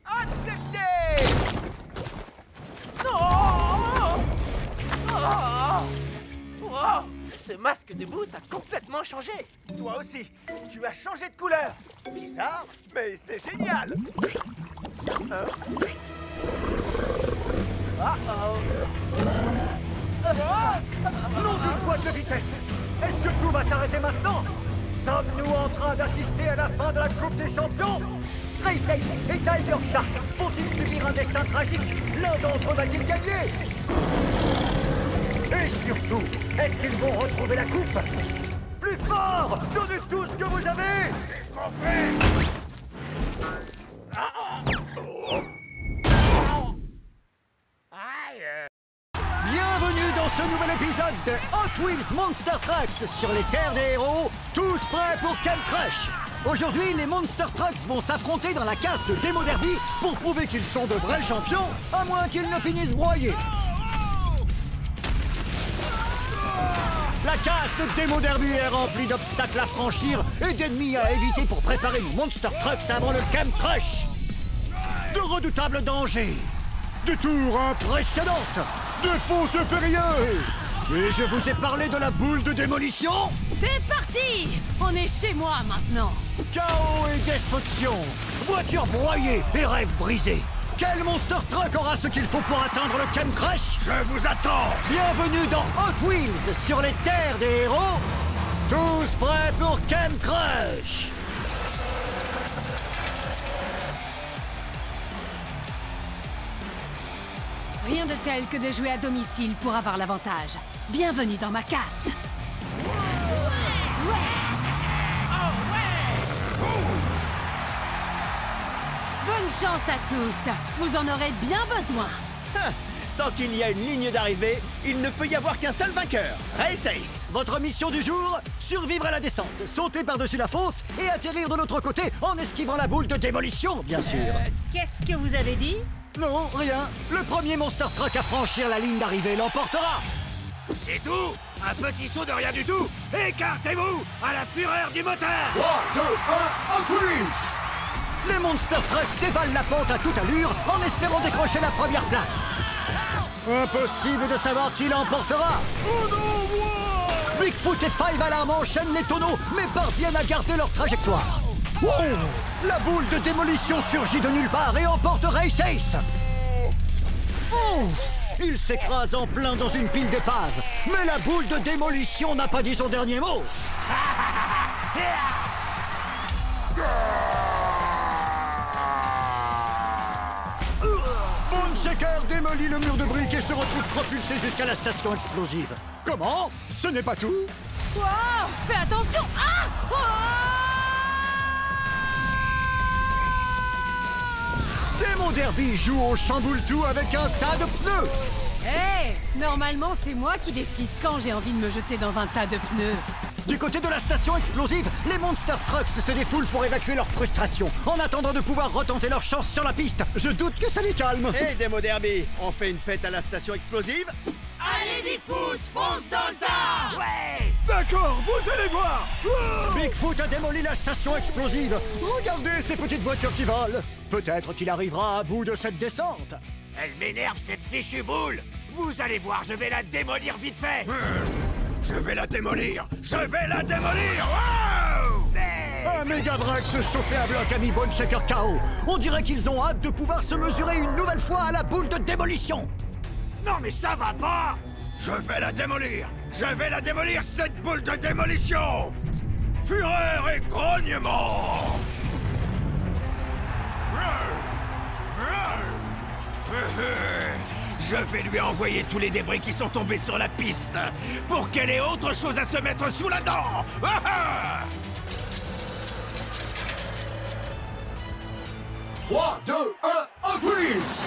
Speaker 3: accepté.
Speaker 5: Non! Oh! Wow! Ce masque de bout a complètement changé.
Speaker 3: Toi aussi, tu as changé de couleur. Bizarre, mais c'est génial.
Speaker 1: Nom d'une boîte de vitesse! Est-ce que tout va s'arrêter maintenant? Sommes-nous en train d'assister à la fin de la Coupe des Champions? Race Ace et Tiger Shark vont-ils subir un destin tragique? L'un d'entre eux va-t-il gagner? Et surtout, est-ce qu'ils vont retrouver la coupe? Plus fort! Donnez tout ce que vous avez!
Speaker 2: C'est ce qu'on fait.
Speaker 1: Bienvenue dans ce nouvel épisode de Hot Wheels Monster Trucks sur les terres des héros, tous prêts pour Camp Crush. Aujourd'hui, les Monster Trucks vont s'affronter dans la casse de Demo Derby pour prouver qu'ils sont de vrais champions, à moins qu'ils ne finissent broyés. La casse de Demo Derby est remplie d'obstacles à franchir et d'ennemis à éviter pour préparer nos Monster Trucks avant le Camp Crush. De redoutables dangers, de tours impressionnantes, de fausses périlleux. Et je vous ai parlé de la boule de démolition.
Speaker 7: C'est parti! On est chez moi maintenant.
Speaker 1: Chaos et destruction, voitures broyées et rêves brisés. Quel Monster Truck aura ce qu'il faut pour atteindre le Camp Crush?
Speaker 2: Je vous attends.
Speaker 1: Bienvenue dans Hot Wheels sur les terres des héros. Tous prêts pour Camp Crush?
Speaker 7: Rien de tel que de jouer à domicile pour avoir l'avantage. Bienvenue dans ma casse. Bonne chance à tous. Vous en aurez bien besoin.
Speaker 3: Tant qu'il y a une ligne d'arrivée, il ne peut y avoir qu'un seul vainqueur. Race Ace.
Speaker 1: Votre mission du jour, survivre à la descente, sauter par-dessus la fosse et atterrir de l'autre côté en esquivant la boule de démolition, bien sûr.
Speaker 4: Qu'est-ce que vous avez dit?
Speaker 1: Non, rien. Le premier Monster Truck à franchir la ligne d'arrivée l'emportera.
Speaker 2: C'est tout. Un petit saut de rien du tout. Écartez-vous à la fureur du moteur.
Speaker 1: 3, 2, 1, Hot Wheels! Les Monster Trucks dévalent la pente à toute allure en espérant décrocher la première place. Impossible de savoir qui l'emportera.
Speaker 2: Oh non, moi!
Speaker 1: Bigfoot et Five Alarm enchaînent les tonneaux, mais parviennent à garder leur trajectoire. Oh! La boule de démolition surgit de nulle part et emporte Race Ace. Oh! Il s'écrase en plein dans une pile d'épaves. Mais la boule de démolition n'a pas dit son dernier mot. Shaker démolit le mur de briques et se retrouve propulsé jusqu'à la station explosive. Comment? Ce n'est pas tout?
Speaker 7: Wow! Fais attention! Ah! Oh!
Speaker 1: Demo Derby joue au chamboule-tout avec un tas de pneus.
Speaker 7: Hé! Normalement, c'est moi qui décide quand j'ai envie de me jeter dans un tas de pneus.
Speaker 1: Du côté de la station explosive, les Monster Trucks se défoulent pour évacuer leur frustration, en attendant de pouvoir retenter leur chance sur la piste. Je doute que ça les calme.
Speaker 3: Hey Démo Derby, on fait une fête à la station explosive?
Speaker 5: Allez Bigfoot, fonce dans le tas!
Speaker 3: Ouais!
Speaker 2: D'accord, vous allez voir.
Speaker 1: Bigfoot a démoli la station explosive. Regardez ces petites voitures qui volent. Peut-être qu'il arrivera à bout de cette descente.
Speaker 2: Elle m'énerve cette fichue boule. Vous allez voir, je vais la démolir vite fait. Je vais la démolir. Je vais la démolir. Wow!
Speaker 1: Un Megavrex chauffé à bloc a mis Bone Shaker KO. On dirait qu'ils ont hâte de pouvoir se mesurer une nouvelle fois à la boule de démolition.
Speaker 2: Non mais ça va pas. Je vais la démolir. Je vais la démolir, cette boule de démolition. Fureur et grognement. Je vais lui envoyer tous les débris qui sont tombés sur la piste pour qu'elle ait autre chose à se mettre sous la dent.
Speaker 1: 3, 2, 1, Hot Wheels!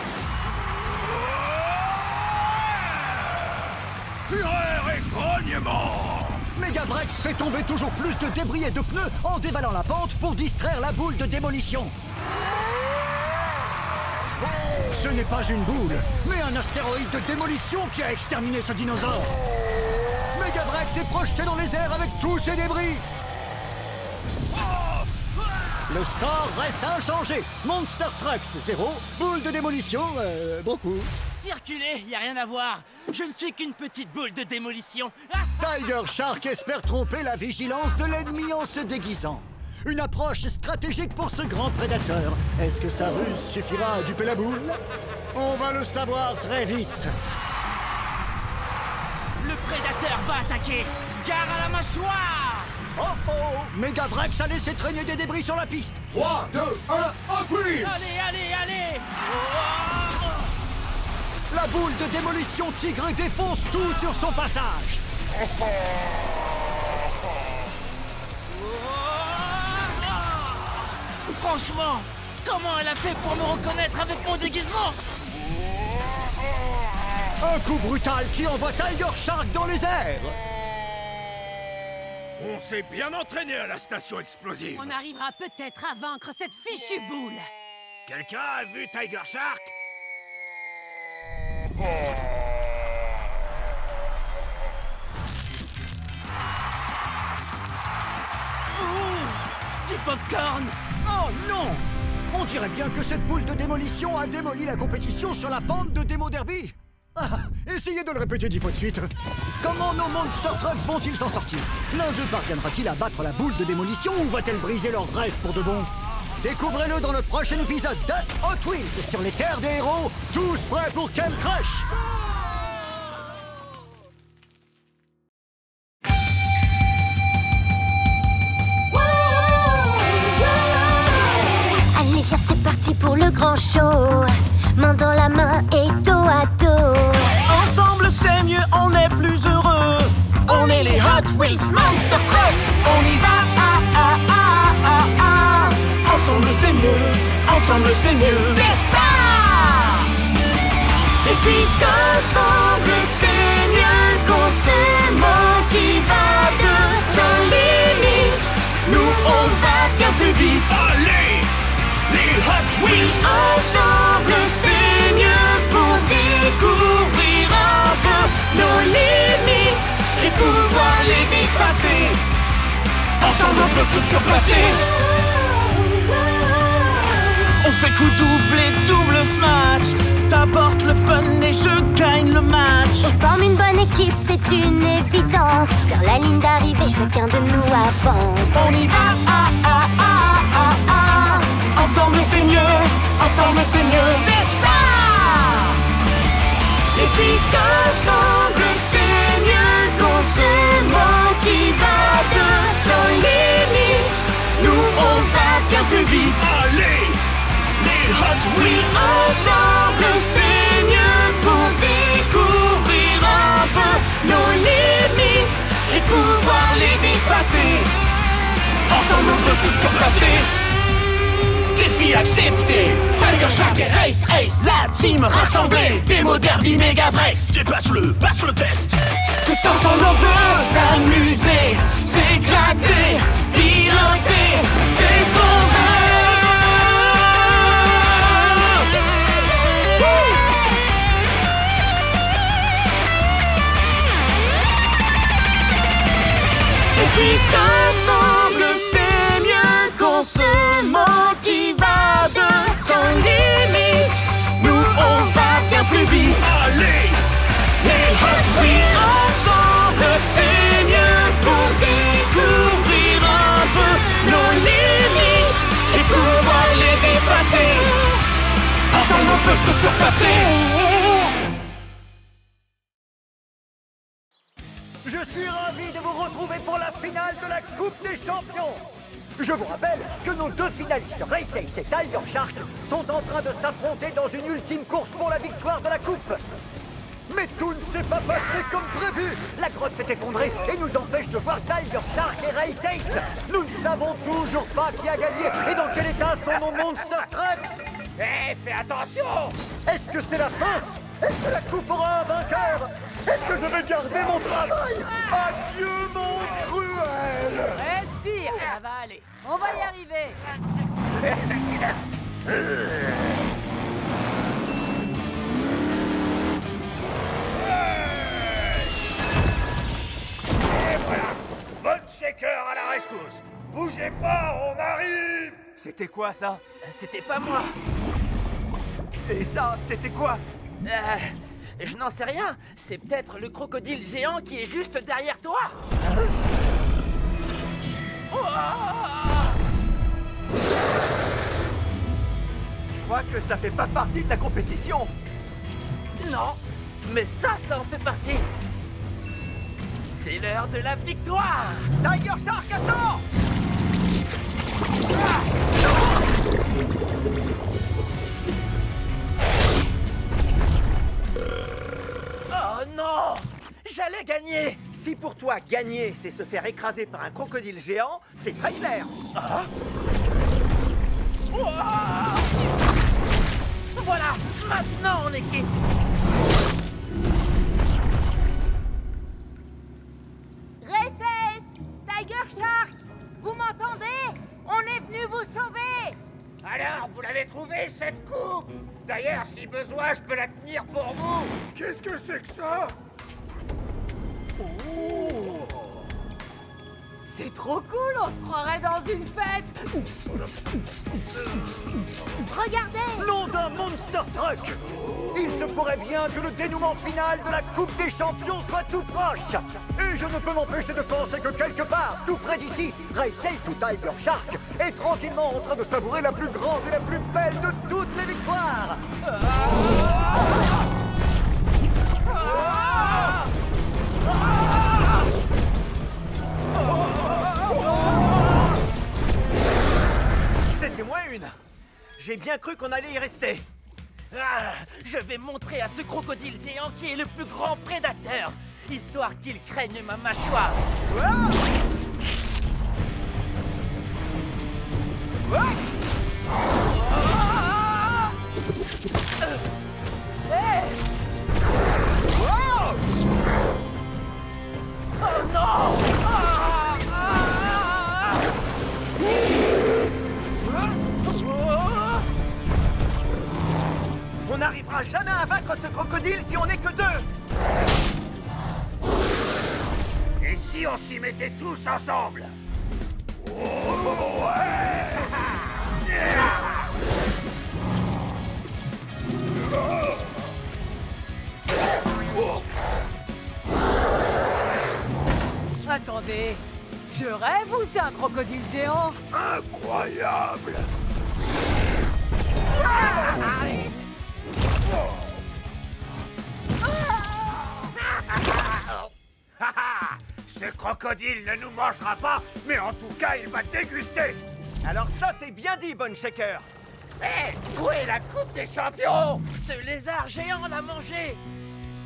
Speaker 2: Fureur et grognement.
Speaker 1: Megavrex fait tomber toujours plus de débris et de pneus en dévalant la pente pour distraire la boule de démolition. Ce n'est pas une boule, mais un astéroïde de démolition qui a exterminé ce dinosaure. Megavrex est projeté dans les airs avec tous ses débris. Le score reste inchangé. Monster Trucks 0, boule de démolition beaucoup.
Speaker 5: Circulez, y a rien à voir. Je ne suis qu'une petite boule de démolition.
Speaker 1: Tiger Shark espère tromper la vigilance de l'ennemi en se déguisant. Une approche stratégique pour ce grand prédateur. Est-ce que sa ruse suffira à duper la boule? On va le savoir très vite.
Speaker 5: Le prédateur va attaquer. Gare à la mâchoire!
Speaker 1: Oh oh! Megavrex a laissé traîner des débris sur la piste. 3, 2, 1, Hot Wheels!
Speaker 5: Allez, allez, allez!
Speaker 1: La boule de démolition Tigre défonce tout sur son passage.
Speaker 5: Franchement, comment elle a fait pour me reconnaître avec mon déguisement?
Speaker 1: Un coup brutal qui envoie Tiger Shark dans les airs.
Speaker 2: On s'est bien entraîné à la station explosive.
Speaker 7: On arrivera peut-être à vaincre cette fichue boule.
Speaker 2: Quelqu'un a vu Tiger Shark?
Speaker 5: Du popcorn!
Speaker 1: Oh non! On dirait bien que cette boule de démolition a démoli la compétition sur la bande de Démo Derby. Ah, essayez de le répéter 10 fois de suite. Comment nos Monster Trucks vont-ils s'en sortir? L'un d'eux parviendra-t-il à battre la boule de démolition ou va-t-elle briser leur rêve pour de bon? Découvrez-le dans le prochain épisode de Hot Wheels sur les terres des héros, tous prêts pour Camp Crush.
Speaker 10: Allez, viens, c'est parti pour le grand show. Main dans la main et dos à dos.
Speaker 5: Ensemble c'est mieux, on est plus heureux. On est les Hot Wheels Monster Trucks. On y va, Ensemble c'est mieux, ensemble c'est mieux. C'est ça! Et puisqu'ensemble c'est mieux, qu'on se motive à deux sans limite, nous on va bien plus vite.
Speaker 2: Allez! Les Hot Wheels!
Speaker 10: Ensemble c'est mieux pour découvrir un peu nos limites et pouvoir les dépasser.
Speaker 5: Ensemble on peut se surpasser. On fait coup double et double smash. T'apportes le fun et je gagne le match.
Speaker 10: On forme une bonne équipe, c'est une évidence. Vers la ligne d'arrivée, chacun de nous avance.
Speaker 5: On y va, Ensemble c'est mieux, ensemble c'est mieux. C'est ça!
Speaker 10: Et puisqu'ensemble c'est mieux, qu'on se motive à deux sans limite, nous on va bien plus vite.
Speaker 2: Allez! Les Hot Wheels!
Speaker 10: Ensemble c'est mieux pour découvrir un peu nos limites et pouvoir les dépasser.
Speaker 5: Ensemble on peut se surpasser. Défi accepté. Tiger Shark et Race Ace, la team rassemblée. Démo Derby Megavrex. Dépasse-le, passe le test. Tous ensemble on peut s'amuser. s'amuser, s'éclater, piloter, c'est ce qu'on Et puisqu'ensemble c'est mieux qu'on se motive à deux sans limite, nous on va bien plus vite.
Speaker 2: Allez!
Speaker 5: Les Hot Wheels ensemble c'est mieux pour découvrir un peu nos limites et pouvoir les dépasser. Ensemble on peut se surpasser.
Speaker 1: Je suis ravi de vous retrouver pour la finale de la Coupe des Champions. Je vous rappelle que nos deux finalistes, Race Ace et Tiger Shark, sont en train de s'affronter dans une ultime course pour la victoire de la Coupe. Mais tout ne s'est pas passé comme prévu. La grotte s'est effondrée et nous empêche de voir Tiger Shark et Race Ace. Nous ne savons toujours pas qui a gagné et dans quel état sont nos Monster Trucks.
Speaker 8: Hé, fais attention!
Speaker 1: Est-ce que c'est la fin? Est-ce que la Coupe aura un vainqueur? Est-ce que je vais garder mon travail? Adieu, mon cruel!
Speaker 7: Respire, ça va aller. On va y arriver.
Speaker 2: Et voilà! Bonne shaker à la rescousse! Bougez pas, on arrive!
Speaker 3: C'était quoi ça? C'était pas moi. Et ça, c'était quoi?
Speaker 11: Je n'en sais rien. C'est peut-être le crocodile géant qui est juste derrière toi.
Speaker 3: Je crois que ça fait pas partie de la compétition.
Speaker 11: Non, mais ça en fait partie. C'est l'heure de la victoire.
Speaker 3: Tiger Shark, attends!
Speaker 11: Oh non! J'allais gagner!
Speaker 3: Si pour toi, gagner, c'est se faire écraser par un crocodile géant, c'est très clair.
Speaker 11: Ah. Voilà! Maintenant on est quitte!
Speaker 7: Race Ace, Tiger Shark, vous m'entendez? On est venu vous sauver.
Speaker 8: Alors, vous l'avez trouvé, cette coupe? D'ailleurs, si besoin, je peux la tenir pour vous.
Speaker 2: Qu'est-ce que c'est que ça?
Speaker 7: C'est trop cool, on se croirait dans une fête. Regardez!
Speaker 1: Nom d'un Monster Truck! Il se pourrait bien que le dénouement final de la Coupe des Champions soit tout proche! Et je ne peux m'empêcher de penser que quelque part, tout près d'ici, Race Ace ou Tiger Shark est tranquillement en train de savourer la plus grande et la plus belle de toutes les victoires!
Speaker 3: C'était moins une. J'ai bien cru qu'on allait y rester.
Speaker 11: Je vais montrer à ce crocodile géant qui est le plus grand prédateur, histoire qu'il craigne ma mâchoire. Oh non!
Speaker 3: On n'arrivera jamais à vaincre ce crocodile si on n'est que deux.
Speaker 2: Et si on s'y mettait tous ensemble?
Speaker 7: Attendez, je rêve ou c'est un crocodile géant?
Speaker 2: Incroyable! Ce crocodile ne nous mangera pas, mais en tout cas, il va déguster!
Speaker 3: Alors ça, c'est bien dit, Bonne Shaker.
Speaker 11: Hé, où est la Coupe des Champions? Ce lézard géant l'a mangé.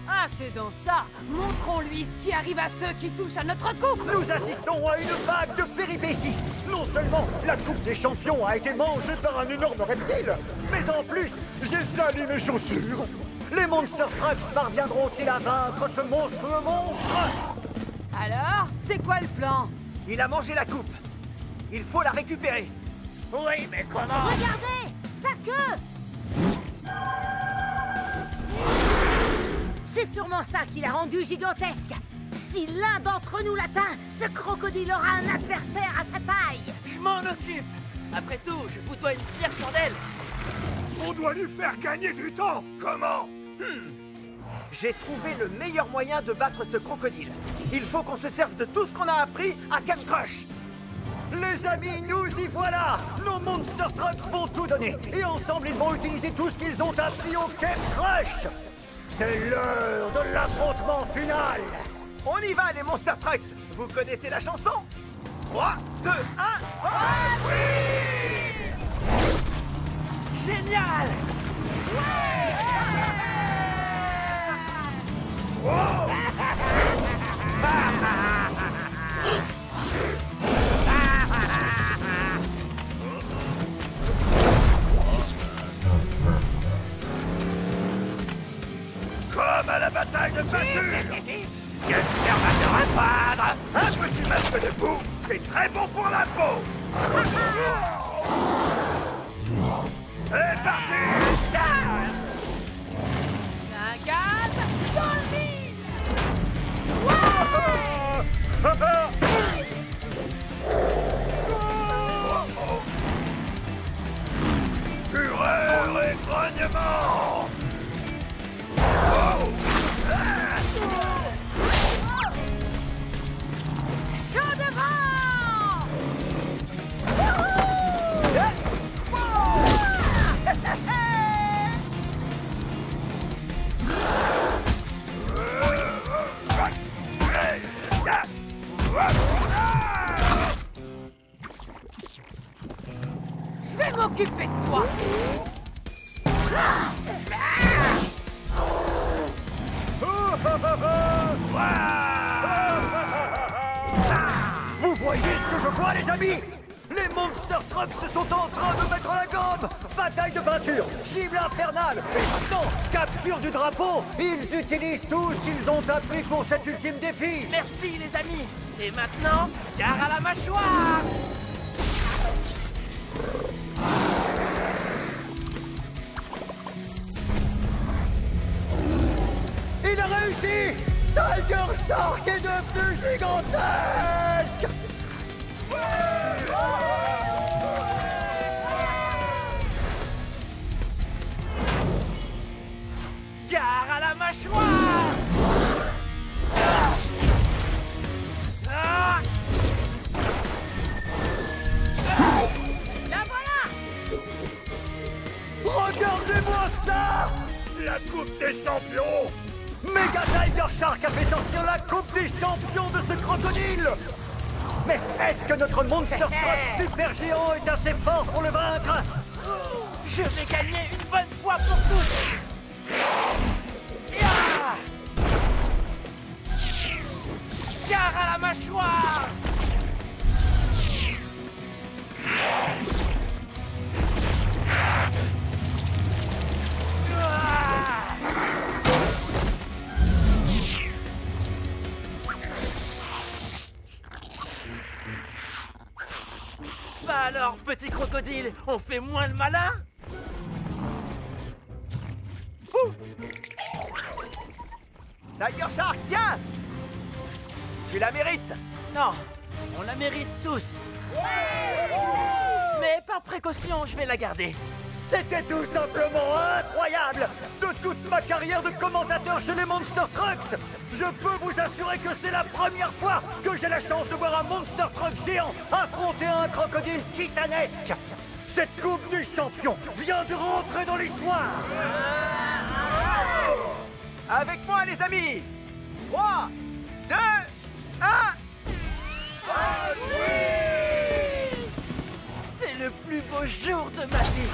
Speaker 7: Ah, c'est dans ça. Montrons-lui ce qui arrive à ceux qui touchent à notre coupe.
Speaker 1: Nous assistons à une vague de péripéties. Non seulement la Coupe des Champions a été mangée par un énorme reptile, mais en plus, j'ai sali mes chaussures. Les Monster Trucks parviendront-ils à vaincre ce monstrueux monstre?
Speaker 7: Alors, C'est quoi le plan?
Speaker 3: Il a mangé la coupe. Il faut la récupérer.
Speaker 8: Oui, mais comment?
Speaker 4: Regardez! Sa queue! C'est sûrement ça qui l'a rendu gigantesque. Si l'un d'entre nous l'atteint, ce crocodile aura un adversaire à sa taille.
Speaker 11: Je m'en occupe. Après tout, je vous dois une fière chandelle.
Speaker 2: On doit lui faire gagner du temps. Comment?
Speaker 3: J'ai trouvé le meilleur moyen de battre ce crocodile. Il faut qu'on se serve de tout ce qu'on a appris à Camp Crush.
Speaker 1: Les amis, nous y voilà! Nos Monster Trucks vont tout donner, et ensemble ils vont utiliser tout ce qu'ils ont appris au Camp Crush! C'est l'heure de l'affrontement final!
Speaker 3: On y va, les Monster Trucks! Vous connaissez la chanson? 3, 2, 1...
Speaker 11: Génial!
Speaker 2: Comme à la bataille de peinture. Quelqu'un va se reprendre. Un petit masque de boue, c'est très bon pour la peau. C'est parti.
Speaker 7: Un gaz dans le mille.
Speaker 2: Fureur et grognement.
Speaker 7: Chaud devant. Je vais m'occuper de toi.
Speaker 1: Vous voyez ce que je vois, les amis? Les Monster Trucks se sont en train de mettre la gomme! Bataille de peinture, cible infernale, et maintenant, capture du drapeau! Ils utilisent tout ce qu'ils ont appris pour cet ultime défi!
Speaker 11: Merci les amis. Et maintenant, gare à la mâchoire.
Speaker 1: Il a réussi! Tiger Shark est devenu gigantesque!
Speaker 11: Gare à la mâchoire.
Speaker 7: La voilà.
Speaker 1: Regardez-moi ça!
Speaker 2: La coupe des champions.
Speaker 1: Mega Tiger Shark a fait sortir la coupe des champions de ce crocodile! Mais est-ce que notre Monster Truck super géant est assez fort pour le vaincre?
Speaker 11: Je vais gagner une bonne fois pour toutes. Ya! Gare à la mâchoire. Bah alors, petit crocodile, on fait moins le malin?
Speaker 3: Tiger Shark, tiens! Tu la mérites!
Speaker 11: Non, on la mérite tous. Mais par précaution, je vais la garder.
Speaker 1: C'était tout simplement incroyable! De toute ma carrière de commentateur chez les Monster Trucks, je peux vous assurer que c'est la première fois que j'ai la chance de voir un Monster Truck géant affronter un crocodile titanesque! Cette Coupe des Champions vient de rentrer dans l'histoire!
Speaker 3: Avec moi, les amis! 3, 2, 1...
Speaker 11: C'est le plus beau jour de ma vie.